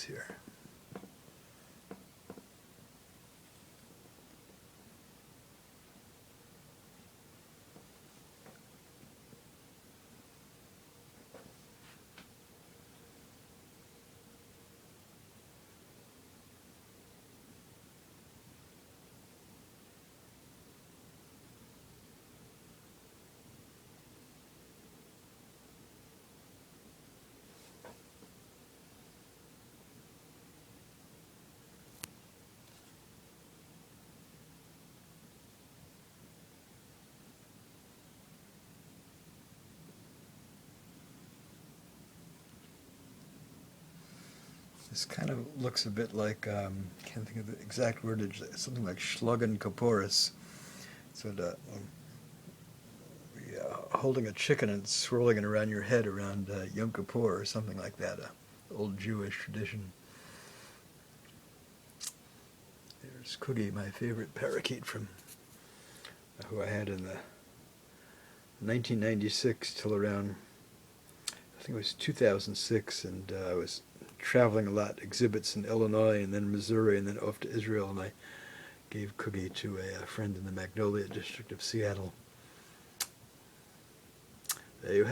legs here. This kind of looks a bit like, can't think of the exact wordage, something like Schluggen Kaporis. So holding a chicken and swirling it around your head around Yom Kippur or something like that, old Jewish tradition. There's Kugey, my favorite parakeet from who I had in the 1996 till around, I think it was 2006, and I was traveling a lot, exhibits in Illinois and then Missouri and then off to Israel, and I gave Kugey to a friend in the Magnolia district of Seattle. There you have